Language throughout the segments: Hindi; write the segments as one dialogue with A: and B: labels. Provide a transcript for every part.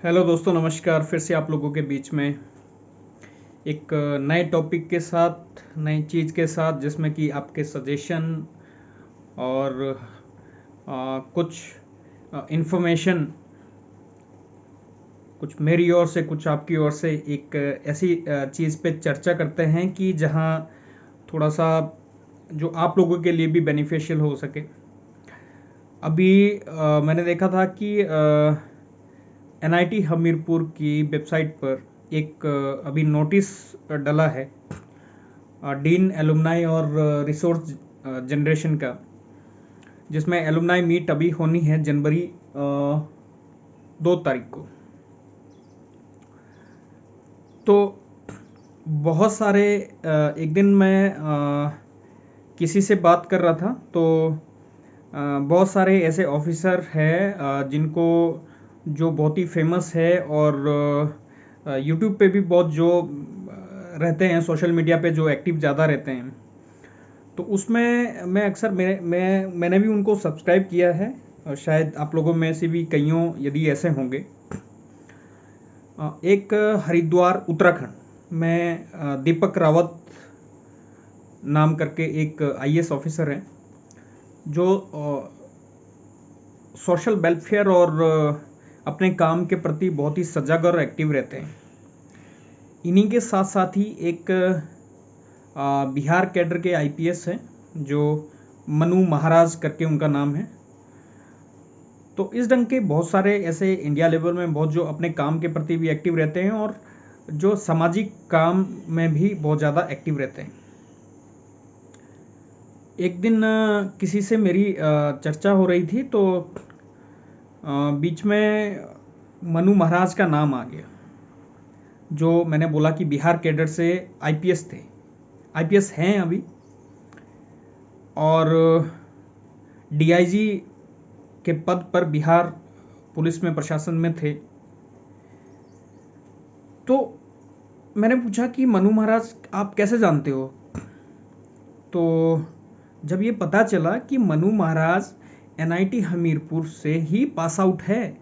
A: हेलो दोस्तों, नमस्कार। फिर से आप लोगों के बीच में एक नए टॉपिक के साथ, नई चीज़ के साथ, जिसमें कि आपके सजेशन और कुछ इन्फॉर्मेशन, कुछ मेरी ओर से, कुछ आपकी ओर से, एक ऐसी चीज़ पे चर्चा करते हैं कि जहां थोड़ा सा जो आप लोगों के लिए भी बेनिफिशियल हो सके। अभी मैंने देखा था कि एनआईटी हमीरपुर की वेबसाइट पर एक अभी नोटिस डला है डीन एलुमनाई और रिसोर्स जनरेशन का, जिसमें एलुमनाई मीट अभी होनी है जनवरी 2 तारीख को। तो बहुत सारे एक दिन मैं किसी से बात कर रहा था, तो बहुत सारे ऐसे ऑफिसर हैं जिनको जो बहुत ही फेमस है और यूट्यूब पे भी बहुत जो रहते हैं, सोशल मीडिया पे जो एक्टिव ज़्यादा रहते हैं। तो उसमें मैं अक्सर मैंने भी उनको सब्सक्राइब किया है, और शायद आप लोगों में से भी कईयों यदि ऐसे होंगे। एक हरिद्वार उत्तराखंड में दीपक रावत नाम करके एक आईएएस ऑफिसर हैं, जो सोशल वेलफेयर और अपने काम के प्रति बहुत ही सजग और एक्टिव रहते हैं। इन्हीं के साथ साथ ही एक बिहार कैडर के आईपीएस हैं, जो मनु महाराज करके उनका नाम है। तो इस ढंग के बहुत सारे ऐसे इंडिया लेवल में बहुत जो अपने काम के प्रति भी एक्टिव रहते हैं और जो सामाजिक काम में भी बहुत ज़्यादा एक्टिव रहते हैं। एक दिन किसी से मेरी चर्चा हो रही थी, तो बीच में मनु महाराज का नाम आ गया, जो मैंने बोला कि बिहार कैडर से आईपीएस थे, आईपीएस हैं अभी, और डीआईजी के पद पर बिहार पुलिस में, प्रशासन में थे। तो मैंने पूछा कि मनु महाराज आप कैसे जानते हो? तो जब ये पता चला कि मनु महाराज एनआईटी हमीरपुर से ही पास आउट है,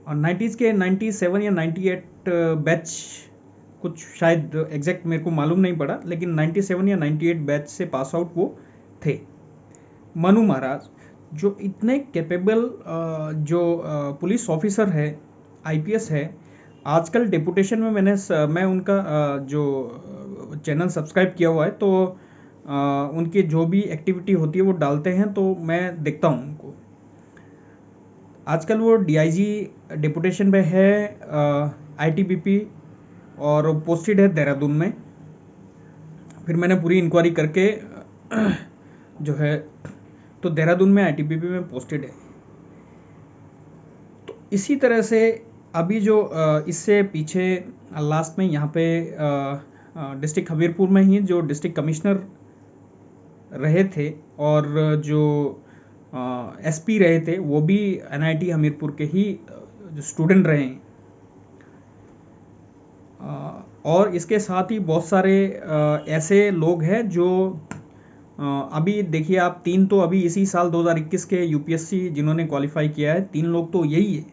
A: और 90s के 97 या 98 बैच, कुछ शायद एग्जैक्ट मेरे को मालूम नहीं पड़ा, लेकिन 97 या 98 बैच से पास आउट वो थे। मनु महाराज जो इतने कैपेबल जो पुलिस ऑफिसर है, आईपीएस है, आजकल डेपुटेशन में मैं उनका जो चैनल सब्सक्राइब किया हुआ है, तो उनकी जो भी एक्टिविटी होती है वो डालते हैं, तो मैं देखता हूँ उनको। आजकल वो डीआईजी डेपुटेशन पे है आईटीबीपी, और पोस्टेड है देहरादून में। फिर मैंने पूरी इंक्वायरी करके जो है, तो देहरादून में आईटीबीपी में पोस्टेड है। तो इसी तरह से अभी जो इससे पीछे लास्ट में यहाँ पे डिस्ट्रिक्ट हमीरपुर में ही जो डिस्ट्रिक्ट कमिश्नर रहे थे और जो एसपी रहे थे, वो भी एनआईटी हमीरपुर के ही जो स्टूडेंट रहे हैं। और इसके साथ ही बहुत सारे ऐसे लोग हैं जो अभी देखिए आप, 3 तो अभी इसी साल 2021 के यूपीएससी जिन्होंने क्वालिफाई किया है, 3 लोग तो यही है।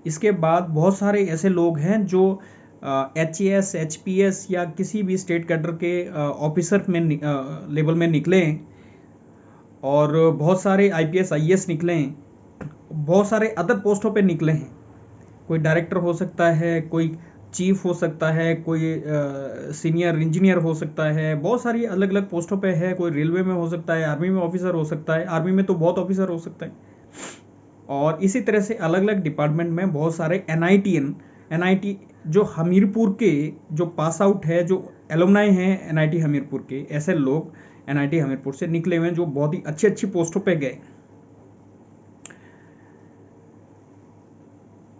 A: इसके बाद बहुत सारे ऐसे लोग हैं जो एचएएस, एचपीएस या किसी भी स्टेट कैडर के ऑफिसर में लेवल में निकले हैं, और बहुत सारे आईपीएस आईएएस निकले हैं, बहुत सारे अदर पोस्टों पे निकले हैं। कोई डायरेक्टर हो सकता है, कोई चीफ हो सकता है, कोई सीनियर इंजीनियर हो सकता है, बहुत सारी अलग अलग पोस्टों पे है। कोई रेलवे में हो सकता है, आर्मी में ऑफिसर हो सकता है, आर्मी में तो बहुत ऑफिसर हो सकता है, और इसी तरह से अलग अलग डिपार्टमेंट में बहुत सारे एनआईटी जो हमीरपुर के जो पास आउट है, जो एलुमनाई हैं एनआईटी हमीरपुर के, ऐसे लोग एनआईटी हमीरपुर से निकले हुए हैं जो बहुत ही अच्छी अच्छी पोस्टों पे गए।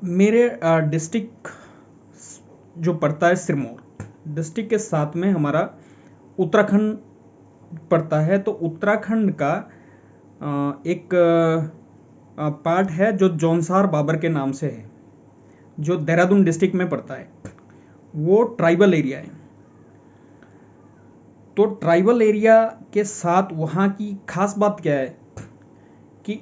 A: मेरे डिस्ट्रिक्ट जो पड़ता है सिरमौर डिस्ट्रिक्ट के साथ में हमारा उत्तराखंड पड़ता है। तो उत्तराखंड का एक पार्ट है जो जौनसार बाबर के नाम से है, जो देहरादून डिस्ट्रिक्ट में पड़ता है। वो ट्राइबल एरिया है। तो ट्राइबल एरिया के साथ वहाँ की खास बात क्या है कि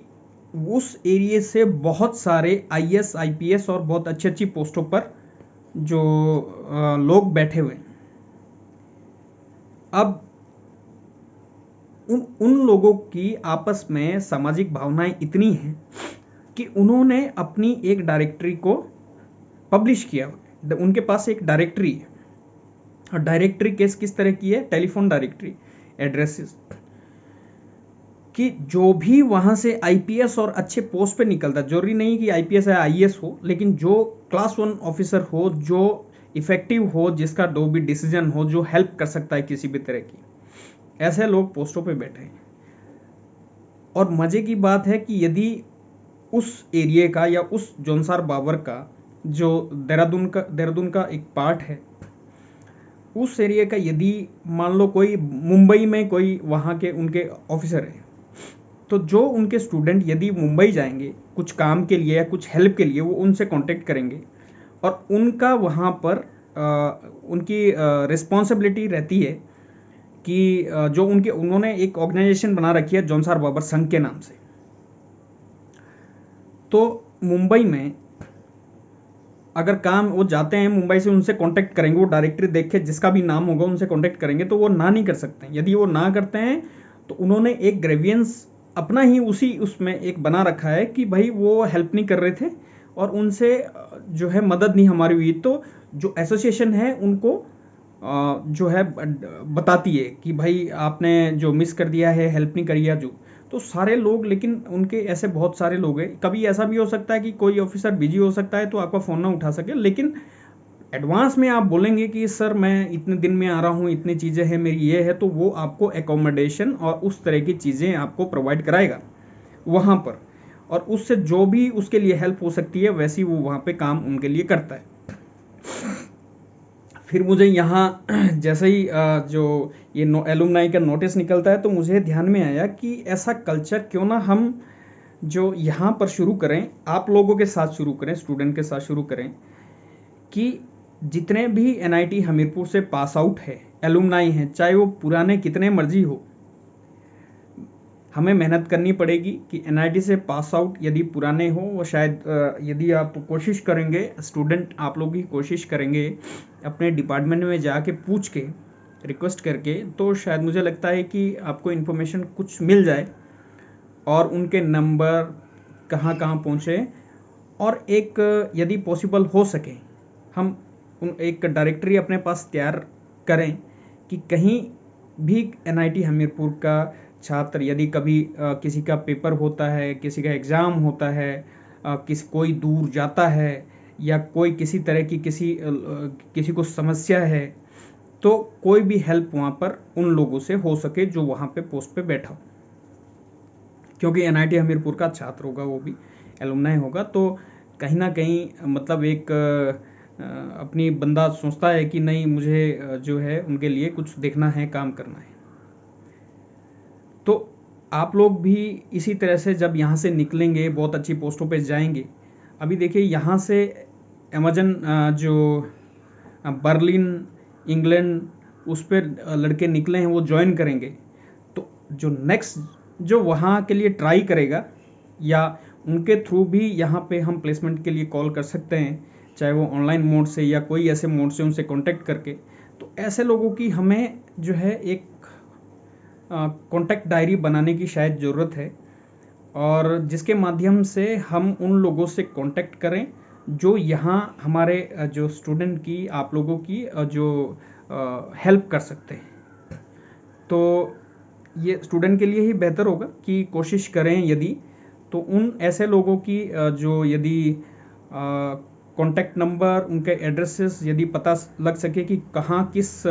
A: उस एरिया से बहुत सारे आईएएस आईपीएस और बहुत अच्छी अच्छी पोस्टों पर जो लोग बैठे हुए हैं। अब उन लोगों की आपस में सामाजिक भावनाएं इतनी हैं कि उन्होंने अपनी एक डायरेक्टरी को पब्लिश किया। उनके पास एक डायरेक्टरी है, और डायरेक्टरी किस तरह की है? टेलीफोन डायरेक्टरी, एड्रेसेस कि जो भी वहां से आईपीएस और अच्छे पोस्ट पे निकलता, जरूरी नहीं कि आईपीएस या आईएएस हो, लेकिन जो क्लास 1 ऑफिसर हो, जो इफेक्टिव हो, जिसका जो भी डिसीजन हो, जो हेल्प कर सकता है किसी भी तरह की, ऐसे लोग पोस्टों पे बैठे हैं। और मजे की बात है कि यदि उस एरिया का या उस जौनसार बाबर का जो देहरादून का एक पार्ट है, उस एरिया का यदि मान लो कोई मुंबई में कोई वहाँ के उनके ऑफिसर है, तो जो उनके स्टूडेंट यदि मुंबई जाएंगे कुछ काम के लिए या कुछ हेल्प के लिए, वो उनसे कांटेक्ट करेंगे और उनका वहाँ पर उनकी रिस्पॉन्सिबिलिटी रहती है कि जो उन्होंने एक ऑर्गेनाइजेशन बना रखी है जौनसार बाबर संघ के नाम से। तो मुंबई में अगर काम वो जाते हैं, मुंबई से उनसे कांटेक्ट करेंगे, वो डायरेक्टरी देख के जिसका भी नाम होगा उनसे कांटेक्ट करेंगे, तो वो ना नहीं कर सकते। यदि वो ना करते हैं तो उन्होंने एक ग्रेवियंस अपना ही उसी उसमें एक बना रखा है कि भाई वो हेल्प नहीं कर रहे थे और उनसे जो है मदद नहीं हमारी हुई। तो जो एसोसिएशन है उनको जो है बताती है कि भाई आपने जो मिस कर दिया है, हेल्प नहीं करी है जो। तो सारे लोग, लेकिन उनके ऐसे बहुत सारे लोग हैं। कभी ऐसा भी हो सकता है कि कोई ऑफिसर बिजी हो सकता है तो आपका फ़ोन ना उठा सके, लेकिन एडवांस में आप बोलेंगे कि सर मैं इतने दिन में आ रहा हूँ, इतनी चीज़ें हैं मेरी, ये है, तो वो आपको एकोमोडेशन और उस तरह की चीज़ें आपको प्रोवाइड कराएगा वहाँ पर, और उससे जो भी उसके लिए हेल्प हो सकती है वैसी वो वहाँ पे काम उनके लिए करता है। फिर मुझे यहाँ जैसे ही जो ये एलुमनाई का नोटिस निकलता है तो मुझे ध्यान में आया कि ऐसा कल्चर क्यों ना हम जो यहाँ पर शुरू करें, आप लोगों के साथ शुरू करें, स्टूडेंट के साथ शुरू करें, कि जितने भी एनआईटी हमीरपुर से पास आउट है एलुमनाई हैं, चाहे वो पुराने कितने मर्जी हो, हमें मेहनत करनी पड़ेगी कि एनआईटी से पास आउट यदि पुराने हो, वो शायद यदि आप कोशिश करेंगे, स्टूडेंट आप लोग ही कोशिश करेंगे अपने डिपार्टमेंट में जाके पूछ के, रिक्वेस्ट करके, तो शायद मुझे लगता है कि आपको इन्फॉर्मेशन कुछ मिल जाए और उनके नंबर कहाँ कहाँ पहुँचे, और एक यदि पॉसिबल हो सके हम एक डायरेक्टरी अपने पास तैयार करें कि कहीं भी एनआईटी हमीरपुर का छात्र यदि कभी किसी का पेपर होता है, किसी का एग्ज़ाम होता है, कोई दूर जाता है, या कोई किसी तरह की किसी को समस्या है, तो कोई भी हेल्प वहाँ पर उन लोगों से हो सके जो वहाँ पे पोस्ट पे बैठा हो, क्योंकि एनआईटी हमीरपुर का छात्र होगा, वो भी एलुमनाई होगा, तो कहीं ना कहीं मतलब एक अपनी बंदा सोचता है कि नहीं, मुझे जो है उनके लिए कुछ देखना है, काम करना है। तो आप लोग भी इसी तरह से जब यहाँ से निकलेंगे, बहुत अच्छी पोस्टों पे जाएंगे। अभी देखिए यहाँ से अमेजन जो बर्लिन इंग्लैंड उस पर लड़के निकले हैं, वो ज्वाइन करेंगे। तो जो नेक्स्ट जो वहाँ के लिए ट्राई करेगा, या उनके थ्रू भी यहाँ पे हम प्लेसमेंट के लिए कॉल कर सकते हैं, चाहे वो ऑनलाइन मोड से या कोई ऐसे मोड से उनसे कांटेक्ट करके। तो ऐसे लोगों की हमें जो है एक कॉन्टैक्ट डायरी बनाने की शायद ज़रूरत है, और जिसके माध्यम से हम उन लोगों से कांटेक्ट करें जो यहाँ हमारे जो स्टूडेंट की, आप लोगों की जो हेल्प कर सकते हैं। तो ये स्टूडेंट के लिए ही बेहतर होगा कि कोशिश करें यदि, तो उन ऐसे लोगों की जो यदि कॉन्टैक्ट नंबर, उनके एड्रेसेस यदि पता लग सके कि कहाँ किस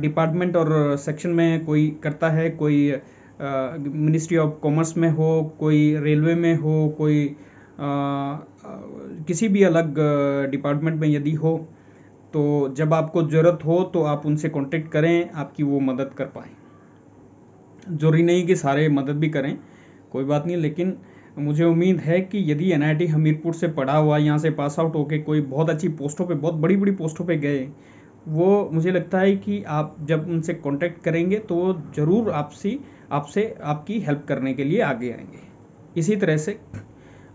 A: डिपार्टमेंट और सेक्शन में कोई करता है, कोई मिनिस्ट्री ऑफ कॉमर्स में हो, कोई रेलवे में हो, कोई किसी भी अलग डिपार्टमेंट में यदि हो, तो जब आपको ज़रूरत हो तो आप उनसे कांटेक्ट करें, आपकी वो मदद कर पाएँ। जरूरी नहीं कि सारे मदद भी करें, कोई बात नहीं, लेकिन मुझे उम्मीद है कि यदि एनआईटी हमीरपुर से पढ़ा हुआ, यहाँ से पास आउट होके कोई बहुत अच्छी पोस्टों पे, बहुत बड़ी बड़ी पोस्टों पे गए, वो मुझे लगता है कि आप जब उनसे कांटेक्ट करेंगे तो वो ज़रूर आपसे आपकी हेल्प करने के लिए आगे आएंगे। इसी तरह से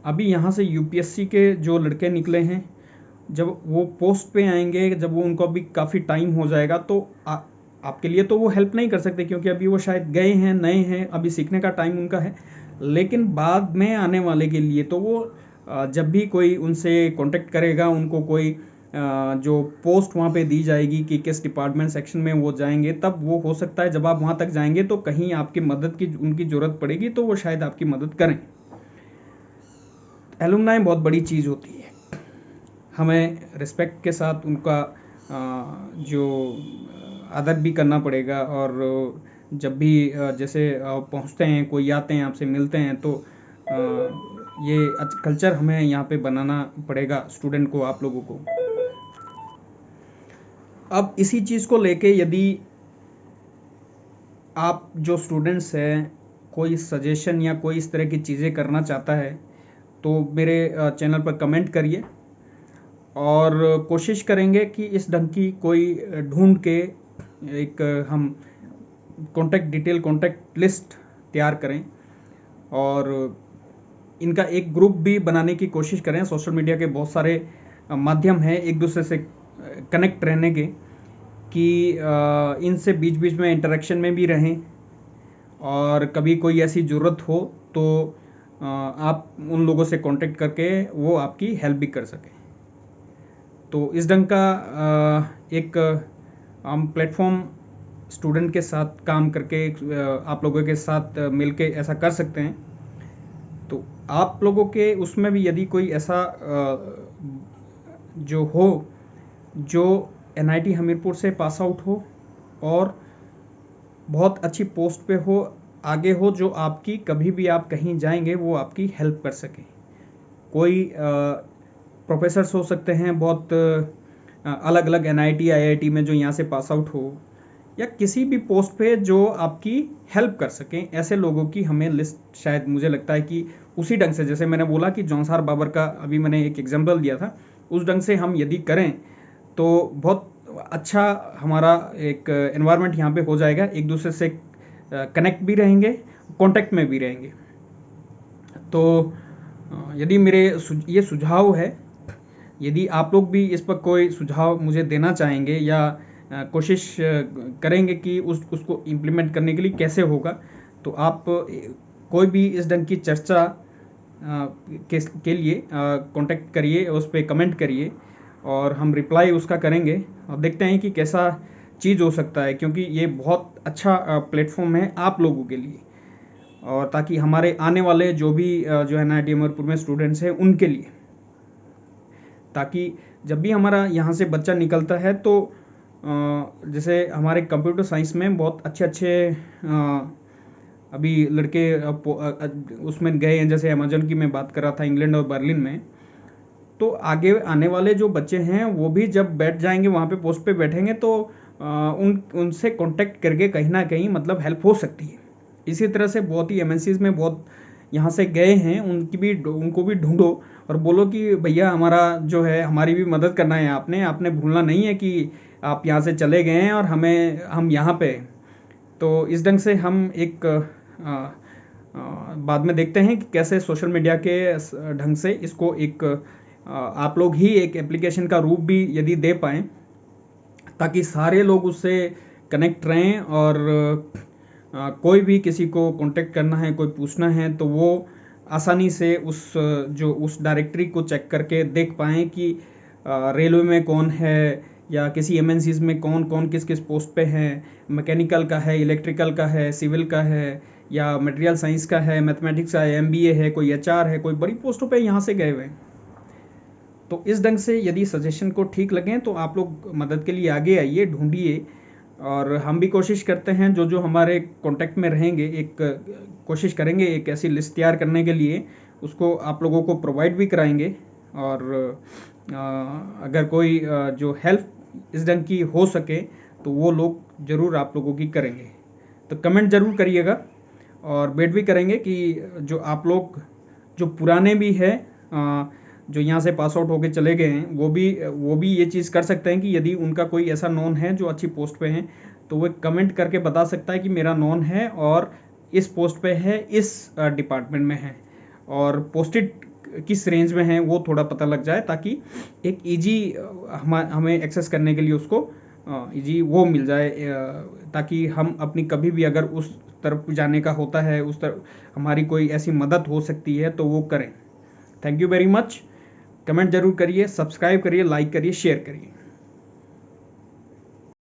A: अभी यहाँ से यूपीएससी के जो लड़के निकले हैं, जब वो पोस्ट पे आएंगे, जब वो उनको अभी काफ़ी टाइम हो जाएगा, तो आपके लिए तो वो हेल्प नहीं कर सकते, क्योंकि अभी वो शायद गए हैं, नए हैं, अभी सीखने का टाइम उनका है। लेकिन बाद में आने वाले के लिए तो वो जब भी कोई उनसे कांटेक्ट करेगा, उनको कोई जो पोस्ट वहाँ पे दी जाएगी कि किस डिपार्टमेंट सेक्शन में वो जाएंगे, तब वो हो सकता है जब आप वहाँ तक जाएंगे तो कहीं आपकी मदद की उनकी ज़रूरत पड़ेगी, तो वो शायद आपकी मदद करें। एलुमनाई बहुत बड़ी चीज़ होती है, हमें रिस्पेक्ट के साथ उनका जो आदर भी करना पड़ेगा। और जब भी जैसे पहुंचते हैं, कोई आते हैं, आपसे मिलते हैं, तो ये कल्चर हमें यहाँ पे बनाना पड़ेगा स्टूडेंट को, आप लोगों को। अब इसी चीज़ को लेके यदि आप जो स्टूडेंट्स हैं कोई सजेशन या कोई इस तरह की चीज़ें करना चाहता है, तो मेरे चैनल पर कमेंट करिए, और कोशिश करेंगे कि इस ढंग की कोई ढूंढ के एक हम कॉन्टैक्ट लिस्ट तैयार करें, और इनका एक ग्रुप भी बनाने की कोशिश करें। सोशल मीडिया के बहुत सारे माध्यम हैं एक दूसरे से कनेक्ट रहने के, कि इनसे बीच बीच में इंटरेक्शन में भी रहें, और कभी कोई ऐसी ज़रूरत हो तो आप उन लोगों से कांटेक्ट करके वो आपकी हेल्प भी कर सकें। तो इस ढंग का एक हम प्लेटफॉर्म स्टूडेंट के साथ काम करके आप लोगों के साथ मिलके ऐसा कर सकते हैं। तो आप लोगों के उसमें भी यदि कोई ऐसा जो हो, जो एनआईटी हमीरपुर से पास आउट हो और बहुत अच्छी पोस्ट पे हो, आगे हो, जो आपकी कभी भी आप कहीं जाएंगे वो आपकी हेल्प कर सके। कोई प्रोफेसर्स हो सकते हैं बहुत अलग अलग एनआईटी आईआईटी में जो यहाँ से पास आउट हो, या किसी भी पोस्ट पे जो आपकी हेल्प कर सकें, ऐसे लोगों की हमें लिस्ट शायद मुझे लगता है कि उसी ढंग से, जैसे मैंने बोला कि जौनसार बाबर का अभी मैंने एक एग्जाम्पल दिया था, उस ढंग से हम यदि करें तो बहुत अच्छा हमारा एक एनवायरनमेंट यहाँ पे हो जाएगा। एक दूसरे से कनेक्ट भी रहेंगे, कांटेक्ट में भी रहेंगे। तो यदि मेरे ये सुझाव है, यदि आप लोग भी इस पर कोई सुझाव मुझे देना चाहेंगे या कोशिश करेंगे कि उसको इम्प्लीमेंट करने के लिए कैसे होगा, तो आप कोई भी इस ढंग की चर्चा के लिए कांटेक्ट करिए, उस पर कमेंट करिए, और हम रिप्लाई उसका करेंगे, और देखते हैं कि कैसा चीज़ हो सकता है, क्योंकि ये बहुत अच्छा प्लेटफॉर्म है आप लोगों के लिए, और ताकि हमारे आने वाले जो भी जो एनआईटी हमीरपुर में स्टूडेंट्स हैं उनके लिए, ताकि जब भी हमारा यहाँ से बच्चा निकलता है तो जैसे हमारे कंप्यूटर साइंस में बहुत अच्छे अभी लड़के उसमें गए हैं, जैसे अमेजन की मैं बात कर रहा था, इंग्लैंड और बर्लिन में। तो आगे आने वाले जो बच्चे हैं वो भी जब बैठ जाएंगे वहाँ पे, पोस्ट पे बैठेंगे, तो उनसे कांटेक्ट करके कहीं ना कहीं मतलब हेल्प हो सकती है। इसी तरह से बहुत ही एमएनसीज में बहुत यहाँ से गए हैं, उनको भी ढूंढो और बोलो कि भैया हमारा जो है, हमारी भी मदद करना है, आपने भूलना नहीं है कि आप यहाँ से चले गए हैं और हम यहाँ पे। तो इस ढंग से हम एक बाद में देखते हैं कि कैसे सोशल मीडिया के ढंग से इसको एक आप लोग ही एक एप्लीकेशन का रूप भी यदि दे पाएँ, ताकि सारे लोग उससे कनेक्ट रहें, और कोई भी किसी को कांटेक्ट करना है, कोई पूछना है, तो वो आसानी से उस डायरेक्टरी को चेक करके देख पाएँ कि रेलवे में कौन है, या किसी एमएनसीज में कौन कौन किस किस पोस्ट पे है, मैकेनिकल का है, इलेक्ट्रिकल का है, सिविल का है, या मटेरियल साइंस का है, मैथमेटिक्स का है, एमबीए है, कोई एचआर है, कोई बड़ी पोस्टों पे यहाँ से गए हुए हैं। तो इस ढंग से यदि सजेशन को ठीक लगें तो आप लोग मदद के लिए आगे आइए, ढूंढिए, और हम भी कोशिश करते हैं जो जो हमारे कांटेक्ट में रहेंगे, एक कोशिश करेंगे एक ऐसी लिस्ट तैयार करने के लिए, उसको आप लोगों को प्रोवाइड भी कराएंगे। और अगर कोई जो हेल्प इस ढंग की हो सके तो वो लोग ज़रूर आप लोगों की करेंगे। तो कमेंट ज़रूर करिएगा, और वेट भी करेंगे कि जो आप लोग जो पुराने भी हैं, जो यहाँ से पास आउट होके चले गए हैं, वो भी ये चीज़ कर सकते हैं कि यदि उनका कोई ऐसा नॉन है जो अच्छी पोस्ट पे है, तो वो कमेंट करके बता सकता है कि मेरा नॉन है और इस पोस्ट पे है, इस डिपार्टमेंट में है, और पोस्टेड किस रेंज में है वो थोड़ा पता लग जाए, ताकि एक ईजी हमें एक्सेस करने के लिए उसको ईजी वो मिल जाए, ताकि हम अपनी कभी भी अगर उस तरफ जाने का होता है, उस तरफ हमारी कोई ऐसी मदद हो सकती है तो वो करें। Thank you very much. Comment जरूर करिए, सब्सक्राइब करिए, लाइक करिए, शेयर करिए।